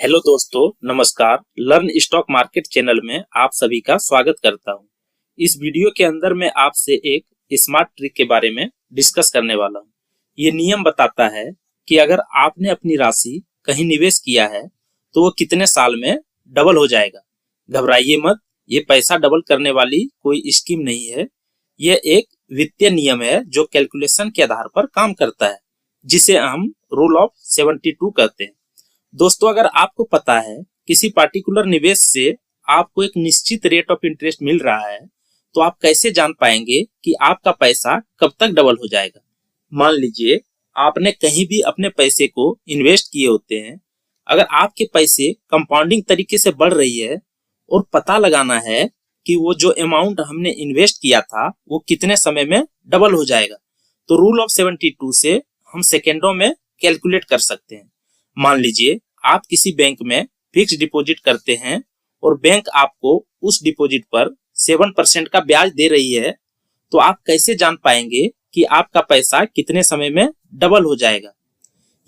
Hello दोस्तों, नमस्कार। Learn stock market channel में आप सभी का स्वागत करता हूं। इस वीडियो के अंदर मैं आपसे एक स्मार्ट ट्रिक के बारे में डिस्कस करने वाला हूं। ये नियम बताता है कि अगर आपने अपनी राशि कहीं निवेश किया है तो वो कितने साल में डबल हो जाएगा। घबराइए मत, ये पैसा डबल करने वाली कोई स्कीम नहीं है। ये एक वित्तीय नियम है जो कैलकुलेशन के आधार पर काम करता है, जिसे हम रूल ऑफ 72 कहते हैं। दोस्तों, अगर आपको पता है किसी पार्टिकुलर निवेश से आपको एक निश्चित रेट ऑफ इंटरेस्ट मिल रहा है, तो आप कैसे जान पाएंगे कि आपका पैसा कब तक डबल हो जाएगा। मान लीजिए आपने कहीं भी अपने पैसे को इन्वेस्ट किए होते हैं। अगर आपके पैसे कंपाउंडिंग तरीके से बढ़ रही है और पता लगाना है कि वो जो अमाउंट हमने इन्वेस्ट किया था वो कितने समय में डबल हो जाएगा, तो रूल ऑफ 72 से हम सेकेंडों में कैलकुलेट कर सकते हैं। मान लीजिए आप किसी बैंक में फिक्स डिपॉजिट करते हैं और बैंक आपको उस डिपॉजिट पर 7% का ब्याज दे रही है, तो आप कैसे जान पाएंगे कि आपका पैसा कितने समय में डबल हो जाएगा।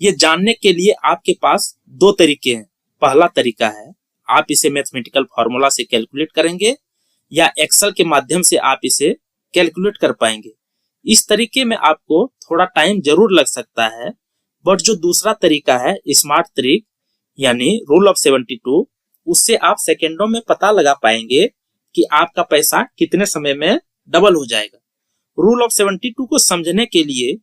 ये जानने के लिए आपके पास दो तरीके हैं। पहला तरीका है आप इसे मैथमेटिकल फॉर्मूला से कैलकुलेट करेंगे या एक्सेल के माध्यम से आप इसे कैलकुलेट कर पाएंगे। इस तरीके में आपको थोड़ा टाइम जरूर लग सकता है, बट जो दूसरा तरीका है स्मार्ट ट्रिक यानी रूल ऑफ 72, उससे आप सेकेंडों में पता लगा पाएंगे कि आपका पैसा कितने समय में डबल हो जाएगा। रूल ऑफ 72 को समझने के लिए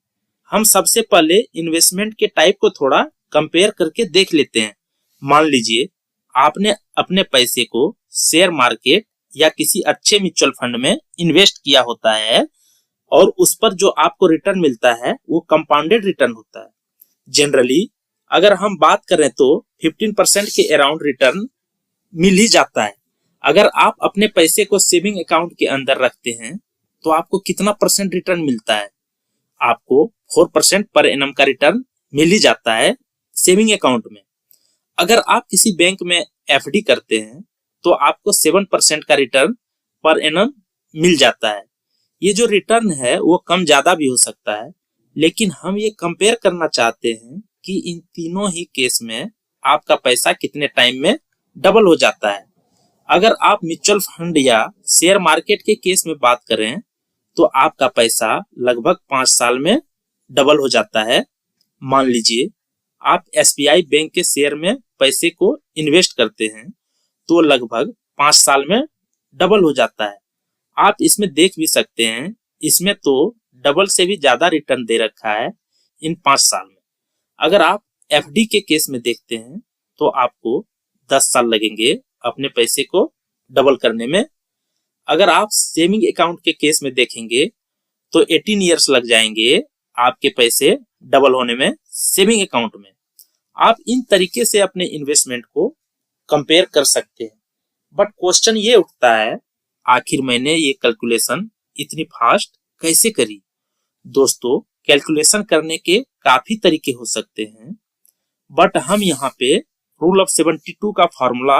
हम सबसे पहले इन्वेस्टमेंट के टाइप को थोड़ा कंपेयर करके देख लेते हैं। मान लीजिए आपने अपने पैसे को शेयर मार्केट या किसी अच्छे म्यूचुअल फंड में इन्वेस्ट किया होता है और उस पर जो आपको रिटर्न मिलता है वो कंपाउंडेड रिटर्न होता है। जनरली अगर हम बात करें तो 15% के अराउंड रिटर्न मिल ही जाता है। अगर आप अपने पैसे को सेविंग अकाउंट के अंदर रखते हैं तो आपको कितना परसेंट रिटर्न मिलता है? आपको 4% पर एनम का रिटर्न मिल ही जाता है सेविंग अकाउंट में। अगर आप किसी बैंक में एफडी करते हैं तो आपको 7% का रिटर्न पर एनम मिल जाता है। ये जो रिटर्न है वो कम ज्यादा भी हो सकता है, लेकिन हम ये कंपेयर करना चाहते हैं कि इन तीनों ही केस में आपका पैसा कितने टाइम में डबल हो जाता है। अगर आप म्यूचुअल फंड या शेयर मार्केट के केस में बात करें तो आपका पैसा लगभग 5 साल में डबल हो जाता है। मान लीजिए आप एसबीआई बैंक के शेयर में पैसे को इन्वेस्ट करते हैं तो लगभग 5 साल में डबल हो जाता है। आप इसमें देख भी सकते हैं, इसमें तो डबल से भी ज्यादा रिटर्न दे रखा है इन 5 साल में। अगर आप एफडी के केस में देखते हैं तो आपको 10 साल लगेंगे अपने पैसे को डबल करने में। अगर आप सेविंग अकाउंट के केस में देखेंगे तो 18 इयर्स लग जाएंगे आपके पैसे डबल होने में सेविंग अकाउंट में। आप इन तरीके से अपने इन्वेस्टमेंट को कंपेयर कर सकते हैं। बट क्वेश्चन ये उठता है, आखिर मैंने ये कैलकुलेशन इतनी फास्ट कैसे करी? दोस्तों, कैलकुलेशन करने के काफी तरीके हो सकते हैं, बट हम यहाँ पे रूल ऑफ 72 का फॉर्मूला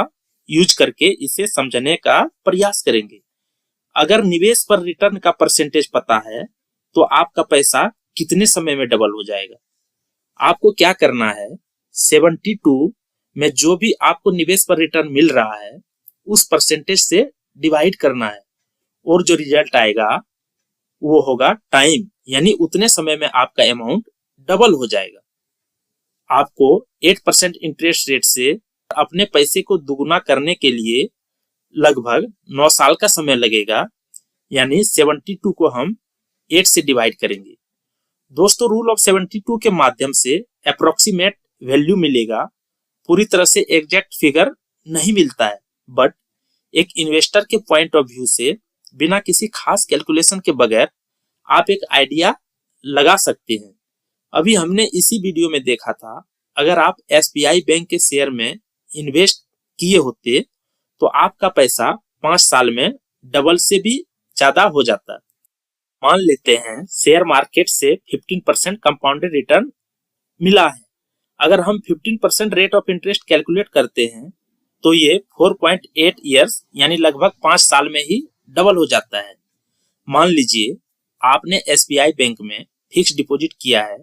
यूज करके इसे समझने का प्रयास करेंगे। अगर निवेश पर रिटर्न का परसेंटेज पता है तो आपका पैसा कितने समय में डबल हो जाएगा। आपको क्या करना है, 72 में जो भी आपको निवेश पर रिटर्न मिल रहा है उस परसेंटेज से डिवाइड करना है और जो रिजल्ट आएगा वो होगा टाइम, यानी उतने समय में आपका अमाउंट डबल हो जाएगा। आपको 8% इंटरेस्ट रेट से अपने पैसे को दुगुना करने के लिए लगभग 9 साल का समय लगेगा, यानी 72 को हम 8 से डिवाइड करेंगे। दोस्तों, रूल ऑफ 72 के माध्यम से अप्रोक्सीमेट वैल्यू मिलेगा। पूरी तरह से एग्जैक्ट फिगर नहीं मिलता है, बट एक इन्वेस्टर के पॉइंट ऑफ व्यू से बिना किसी खास कैलकुलेशन के बगैर आप एक आइडिया लगा सकते हैं। अभी हमने इसी वीडियो में देखा था, अगर आप एसबीआई बैंक के शेयर में इन्वेस्ट किए होते तो आपका पैसा 5 साल में डबल से भी ज्यादा हो जाता। मान लेते हैं शेयर मार्केट से 15% कंपाउंडेड रिटर्न मिला है। अगर हम 15% रेट ऑफ इंटरेस्ट कैलकुलेट करते हैं तो ये 4.8 इयर्स यानी लगभग 5 साल में ही डबल हो जाता है। मान लीजिए आपने एसबीआई बैंक में फिक्स डिपॉजिट किया है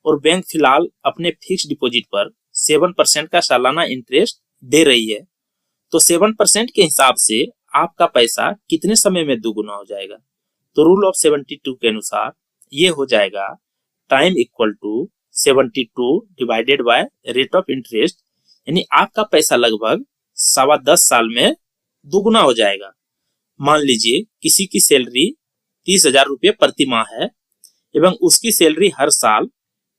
और बैंक फिलहाल अपने फिक्स डिपॉजिट पर 7% का सालाना इंटरेस्ट दे रही है, तो 7% के हिसाब से आपका पैसा कितने समय में दुगुना हो जाएगा? तो रूल ऑफ 72 के अनुसार ये हो जाएगा time equal to 72 divided by rate of interest, यानी आपका पैसा लगभग 10.25 साल में दुगुना हो जाएगा। मान लीजिए किसी की सैलरी 30,000 रुपये प्रति माह है एवं उसकी सैलरी हर साल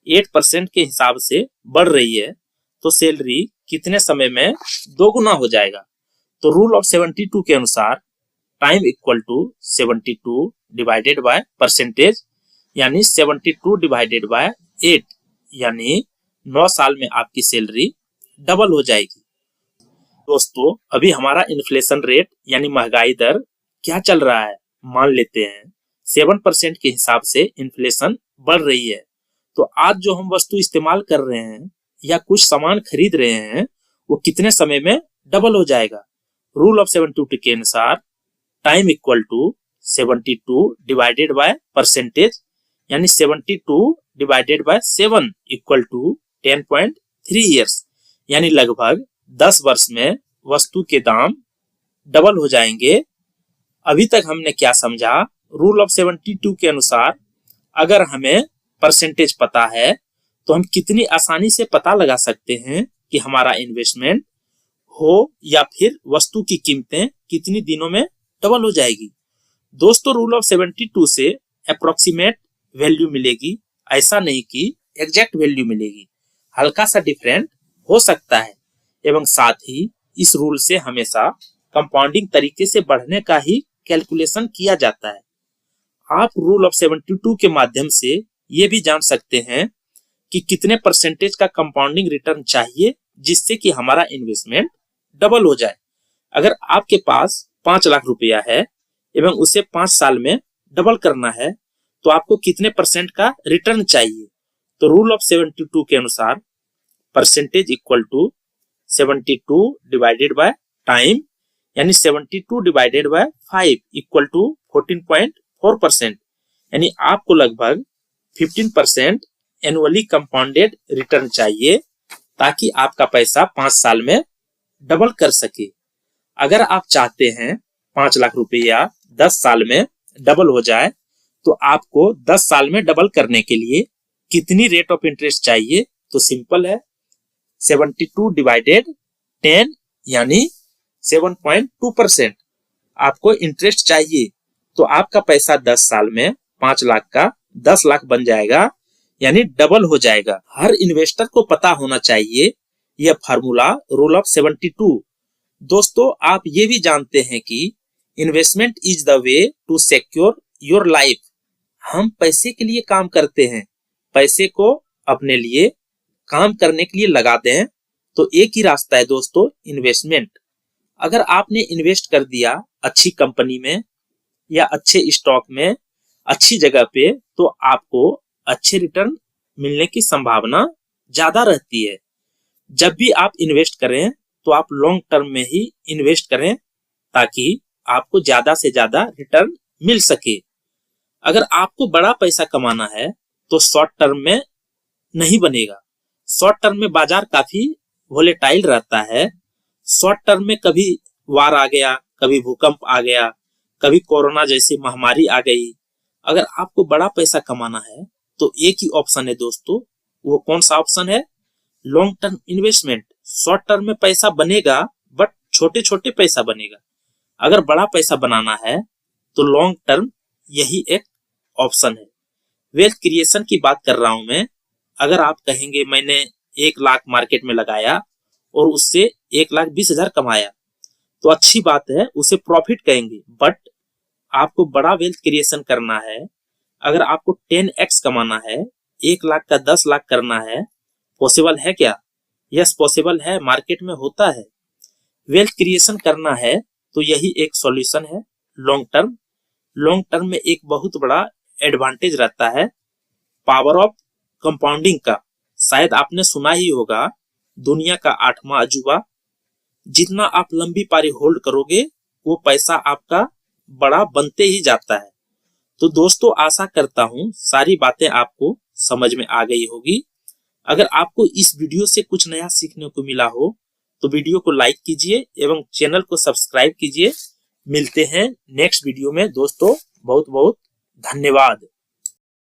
8% के हिसाब से बढ़ रही है, तो सैलरी कितने समय में दोगुना हो जाएगा? तो रूल ऑफ 72 के अनुसार time equal to 72 divided by percentage, यानी 72 डिवाइडेड बाय 8, यानी 9 साल में आपकी सैलरी डबल हो जाएगी। दोस्तों, अभी हमारा इन्फ्लेशन रेट यानी महंगाई दर क्या चल रहा है? मान लेते हैं 7% के हिसाब से इन्फ्लेशन बढ़ रही है, तो आज जो हम वस्तु इस्तेमाल कर रहे हैं या कुछ सामान खरीद रहे हैं, वो कितने समय में डबल हो जाएगा? रूल ऑफ 72 के अनुसार time equal to 72 divided by percentage, यानी 72 divided by 7 equal to 10.3 years, यानी लगभग 10 वर्ष में वस्तु के दाम डबल हो जाएंगे। अभी तक हमने क्या समझा? रूल ऑफ 72 के अनुसार अगर हमें परसेंटेज पता है तो हम कितनी आसानी से पता लगा सकते हैं कि हमारा इन्वेस्टमेंट हो या फिर वस्तु की कीमतें कितनी दिनों में डबल हो जाएगी। दोस्तों, रूल ऑफ 72 से अप्रोक्सीमेट वैल्यू मिलेगी, ऐसा नहीं कि एग्जैक्ट वैल्यू मिलेगी, हल्का सा डिफरेंट हो सकता है। एवं साथ ही इस रूल से हमेशा कंपाउंडिंग तरीके से बढ़ने का ही कैलकुलेशन किया जाता है। आप रूल ऑफ 72 के माध्यम से ये भी जान सकते हैं कि कितने परसेंटेज का कंपाउंडिंग रिटर्न चाहिए जिससे कि हमारा इन्वेस्टमेंट डबल हो जाए। अगर आपके पास 5 लाख रुपया है एवं उसे 5 साल में डबल करना है, तो आपको कितने परसेंट का रिटर्न चाहिए? तो रूल ऑफ 72 के अनुसार percentage equal to 72 divided by time, यानी 72 डिवाइडेड बाय 5 इक्वल टू 14.4%, यानी आपको लगभग 15% एनुअली कंपाउंडेड रिटर्न चाहिए ताकि आपका पैसा 5 साल में डबल कर सके। अगर आप चाहते हैं 5 लाख रुपया 10 साल में डबल हो जाए, तो आपको 10 साल में डबल करने के लिए कितनी रेट ऑफ इंटरेस्ट चाहिए? तो सिंपल है, 72 डिवाइडेड 10 यानी 7.2% आपको इंटरेस्ट चाहिए, तो आपका पैसा 10 साल में 5 लाख का 10 लाख बन जाएगा, यानी डबल हो जाएगा। हर इन्वेस्टर को पता होना चाहिए यह फार्मूला रूल ऑफ 72। दोस्तों, आप ये भी जानते हैं कि investment is the way to secure your life. हम पैसे के लिए काम करते हैं, पैसे को अपने लिए काम करने के लिए लगा दें, तो एक ही रास्ता है दोस्तों, इन्वेस्टमेंट। अगर आपने इन्वेस्ट कर दिया अच्छी कंपनी में या अच्छे स्टॉक में, अच्छी जगह पे, तो आपको अच्छे रिटर्न मिलने की संभावना ज्यादा रहती है। जब भी आप इन्वेस्ट करें तो आप लॉन्ग टर्म में ही इन्वेस्ट करें ताकि आपको ज्यादा से ज्यादा रिटर्न मिल सके। अगर आपको बड़ा पैसा कमाना है तो शॉर्ट टर्म में नहीं बनेगा। शॉर्ट टर्म में बाजार काफी वोलेटाइल रहता है। शॉर्ट टर्म में कभी वार आ गया, कभी भूकंप आ गया, कभी कोरोना जैसी महामारी आ गई। अगर आपको बड़ा पैसा कमाना है तो एक ही ऑप्शन है दोस्तों, वो कौन सा ऑप्शन है? Long term investment. Short term में पैसा बनेगा बट छोटे छोटे पैसा बनेगा। अगर बड़ा पैसा बनाना है तो लॉन्ग टर्म यही एक ऑप्शन है। वेल्थ क्रिएशन की बात कर रहा हूं मैं। अगर आप कहेंगे मैंने 1 लाख मार्केट में लगाया और उससे 1,20,000 कमाया, तो अच्छी बात है, उसे प्रॉफिट कहेंगे। बट आपको बड़ा वेल्थ क्रिएशन करना है, अगर आपको 10x कमाना है, 1 लाख का 10 लाख करना है, पॉसिबल है क्या? यस, पॉसिबल है, मार्केट में होता है। वेल्थ क्रिएशन करना है तो यही एक सॉल्यूशन है, लॉन्ग टर्म। लॉन्ग टर्म में एक बहुत बड़ा एडवांटेज रहता है, पावर ऑफ कंपाउंडिंग का। शायद आपने सुना ही होगा, दुनिया का 8वां अजूबा। जितना आप लंबी पारी होल्ड करोगे वो पैसा आपका बड़ा बनते ही जाता है। तो दोस्तों, आशा करता हूं सारी बातें आपको समझ में आ गई होगी। अगर आपको इस वीडियो से कुछ नया सीखने को मिला हो तो वीडियो को लाइक कीजिए एवं चैनल को सब्सक्राइब कीजिए। मिलते हैं नेक्स्ट वीडियो में दोस्तों। बहुत बहुत धन्यवाद।